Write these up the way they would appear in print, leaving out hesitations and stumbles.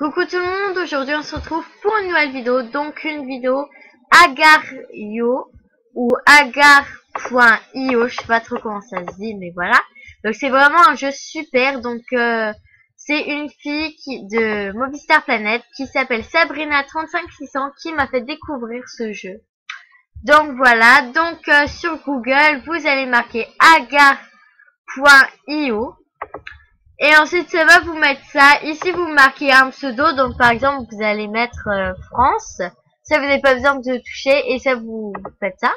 Coucou tout le monde, aujourd'hui on se retrouve pour une nouvelle vidéo, donc une vidéo Agar.io ou Agar.io, je sais pas trop comment ça se dit, mais voilà. Donc c'est vraiment un jeu super, donc c'est une fille de Movistar Planet qui s'appelle Sabrina35600 qui m'a fait découvrir ce jeu. Donc voilà, donc sur Google, vous allez marquer Agar.io. Et ensuite, ça va vous mettre ça. Ici, vous marquez un pseudo. Donc, par exemple, vous allez mettre France. Ça, vous n'avez pas besoin de toucher. Et ça, vous faites ça.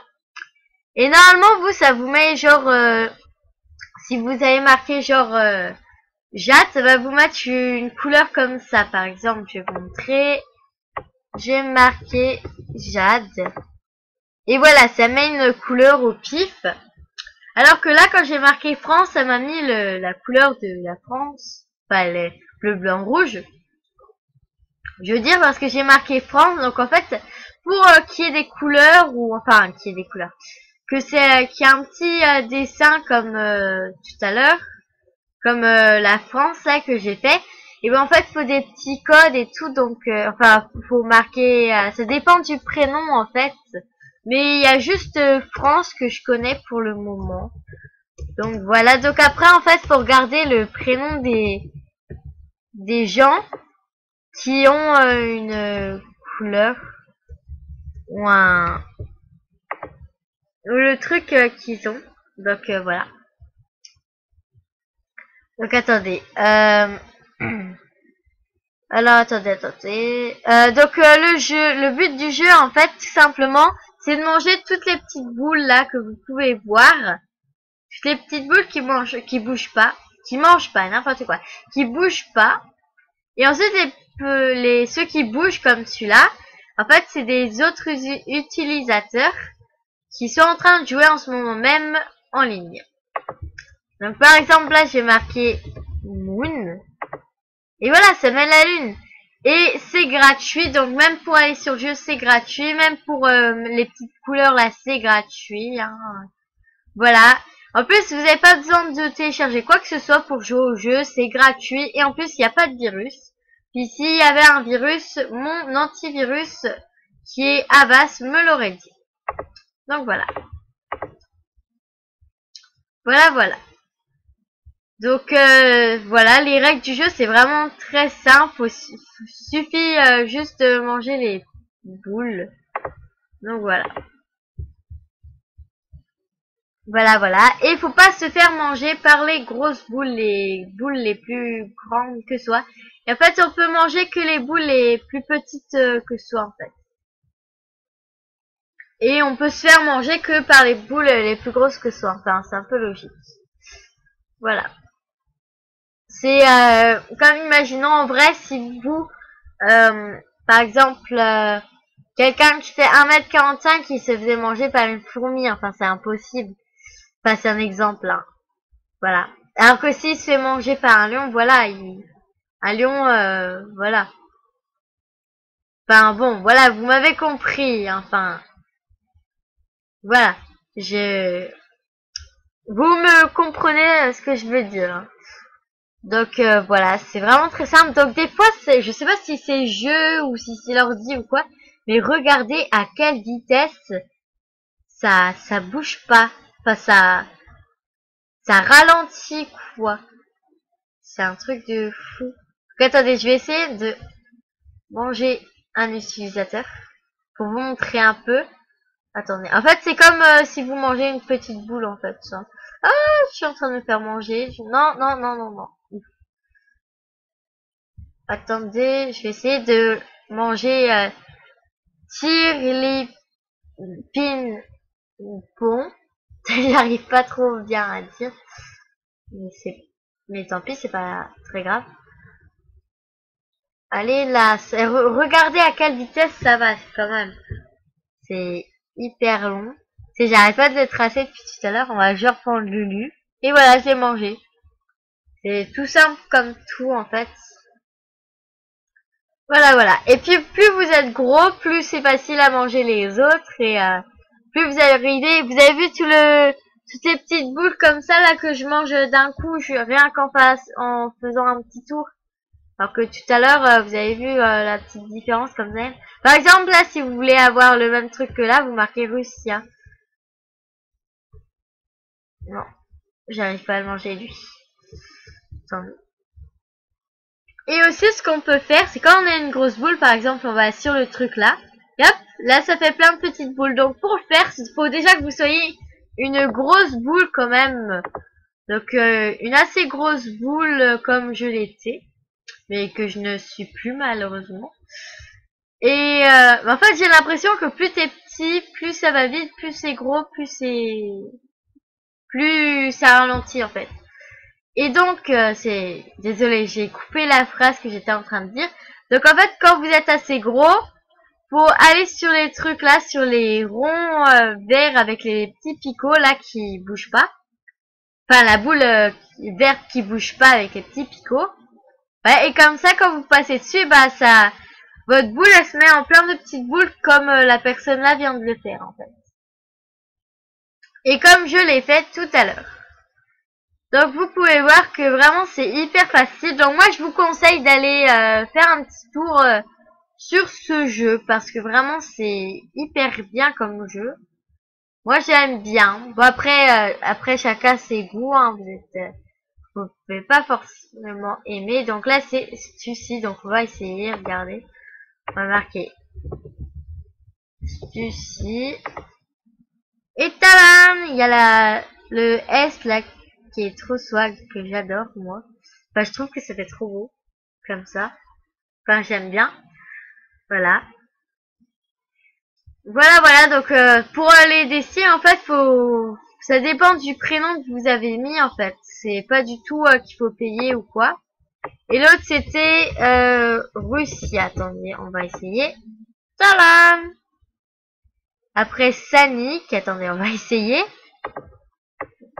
Et normalement, vous, ça vous met genre... si vous avez marqué genre Jade, ça va vous mettre une couleur comme ça. Par exemple, je vais vous montrer. J'ai marqué Jade. Et voilà, ça met une couleur au pif. Alors que là, quand j'ai marqué France, ça m'a mis la couleur de la France. Enfin, les bleu, blanc, rouge. Je veux dire parce que j'ai marqué France. Donc en fait, pour qu'il y ait des couleurs, ou enfin, qu'il y ait des couleurs. Que c'est qu'il y ait un petit dessin comme tout à l'heure. Comme la France, là, que j'ai fait. Et ben en fait, il faut des petits codes et tout. Donc, enfin, faut marquer... ça dépend du prénom, en fait. Mais il y a juste France que je connais pour le moment. Donc voilà, donc après en fait faut regarder le prénom des gens qui ont une couleur ou le truc qu'ils ont. Donc voilà. Donc attendez. Alors attendez. Donc le but du jeu en fait tout simplement c'est de manger toutes les petites boules là que vous pouvez voir. Toutes les petites boules qui bougent pas, n'importe quoi, qui bougent pas. Et ensuite ceux qui bougent comme celui-là, en fait c'est des autres utilisateurs qui sont en train de jouer en ce moment même en ligne. Donc par exemple là j'ai marqué Moon. Et voilà, ça met la lune. Et c'est gratuit, donc même pour aller sur le jeu c'est gratuit, même pour les petites couleurs là c'est gratuit. Hein. Voilà. En plus, vous n'avez pas besoin de télécharger quoi que ce soit pour jouer au jeu, c'est gratuit et en plus, il n'y a pas de virus. Puis s'il y avait un virus, mon antivirus qui est Avast me l'aurait dit. Donc voilà. Voilà. Donc voilà, les règles du jeu, c'est vraiment très simple. Suffit juste de manger les boules. Donc voilà. Voilà. Et il faut pas se faire manger par les grosses boules, les boules les plus grandes que soit. Et en fait, on peut manger que les boules les plus petites que soit, en fait. Et on peut se faire manger que par les boules les plus grosses que soit. Enfin, c'est un peu logique. Voilà. C'est comme imaginons en vrai, si vous, par exemple, quelqu'un qui fait 1m45 qui se faisait manger par une fourmi, enfin, c'est impossible. Enfin, c'est un exemple, hein. Voilà. Alors que s'il se fait manger par un lion, voilà, un lion, voilà. Enfin bon, voilà, vous m'avez compris, enfin. Voilà. Vous me comprenez ce que je veux dire. Hein. Donc voilà, c'est vraiment très simple. Donc des fois, je sais pas si c'est jeu ou si c'est l'ordi ou quoi, mais regardez à quelle vitesse ça bouge pas. Enfin, ça ralentit quoi. C'est un truc de fou. Donc, attendez, je vais essayer de manger un utilisateur pour vous montrer un peu. Attendez, en fait c'est comme si vous mangez une petite boule en fait. Ça. Ah, je suis en train de me faire manger. Non. Attendez, je vais essayer de manger tirlipinpon. J'arrive pas trop bien à dire. Mais tant pis, c'est pas très grave. Allez là, regardez à quelle vitesse ça va quand même. C'est hyper long. J'arrête pas de le tracer depuis tout à l'heure. On va genre prendre Lulu. Et voilà, j'ai mangé. C'est tout simple comme tout en fait. Voilà. Et puis plus vous êtes gros, plus c'est facile à manger les autres. Et plus vous allez arriver. Vous avez vu toutes les petites boules comme ça là que je mange d'un coup, rien qu'en faisant un petit tour. Alors que tout à l'heure, vous avez vu la petite différence comme ça. Par exemple, là, si vous voulez avoir le même truc que là, vous marquez Russie. Hein. Non, j'arrive pas à le manger, lui. Attendez. Et aussi, ce qu'on peut faire, c'est quand on a une grosse boule, par exemple, on va sur le truc là. Et hop, là, ça fait plein de petites boules. Donc, pour le faire, il faut déjà que vous soyez une grosse boule quand même. Donc, une assez grosse boule comme je l'étais. Mais que je ne suis plus, malheureusement. Et en fait, j'ai l'impression que plus t'es petit, plus ça va vite, plus c'est gros, plus ça ralentit, en fait. Et donc, désolé, j'ai coupé la phrase que j'étais en train de dire. Donc, en fait, quand vous êtes assez gros, faut aller sur les trucs là, sur les ronds verts avec les petits picots là qui bougent pas. Enfin, la boule verte qui bouge pas avec les petits picots. Ouais, et comme ça, quand vous passez dessus, bah votre boule, elle se met en plein de petites boules comme la personne là vient de le faire, en fait. Et comme je l'ai fait tout à l'heure. Donc vous pouvez voir que vraiment c'est hyper facile. Donc moi je vous conseille d'aller faire un petit tour sur ce jeu parce que vraiment c'est hyper bien comme jeu. Moi j'aime bien. Bon après chacun ses goûts. Hein. Vous pouvez pas forcément aimer. Donc là c'est celui-ci. Donc on va essayer. Regardez. On va marquer celui-ci. Et tadam, il y a le S là qui est trop swag, que j'adore moi. Enfin, je trouve que ça fait trop beau, comme ça. Enfin, j'aime bien. Voilà. Voilà, donc pour les décis, en fait, ça dépend du prénom que vous avez mis, en fait. C'est pas du tout qu'il faut payer ou quoi. Et l'autre, c'était Russie. Attendez, on va essayer. Tadam! Après Sanic, attendez, on va essayer.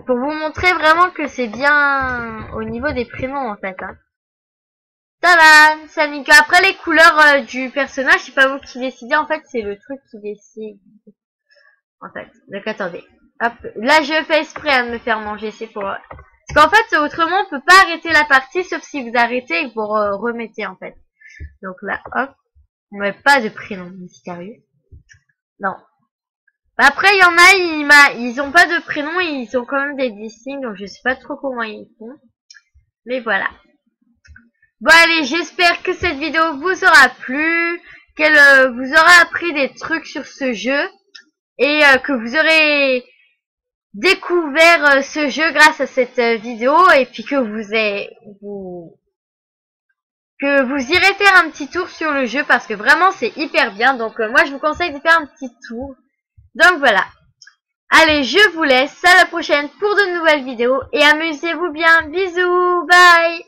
Pour vous montrer vraiment que c'est bien au niveau des prénoms en fait. Hein. Tadam, Sanic. Après les couleurs du personnage, c'est pas vous qui décidez, en fait c'est le truc qui décide. En fait. Donc attendez. Hop. Là je fais exprès de me faire manger, c'est pour... Parce qu'en fait autrement on peut pas arrêter la partie sauf si vous arrêtez et que vous remettez en fait. Donc là hop. On met pas de prénom mystérieux. Non. Après, il y en a, ils ont pas de prénom, ils ont quand même des dessins, donc je sais pas trop comment ils font. Mais voilà. Bon allez, j'espère que cette vidéo vous aura plu, qu'elle vous aura appris des trucs sur ce jeu, et que vous aurez découvert ce jeu grâce à cette vidéo, et puis que vous irez faire un petit tour sur le jeu, parce que vraiment c'est hyper bien, donc moi je vous conseille de faire un petit tour. Donc voilà. Allez, je vous laisse, à la prochaine pour de nouvelles vidéos et amusez-vous bien. Bisous, bye.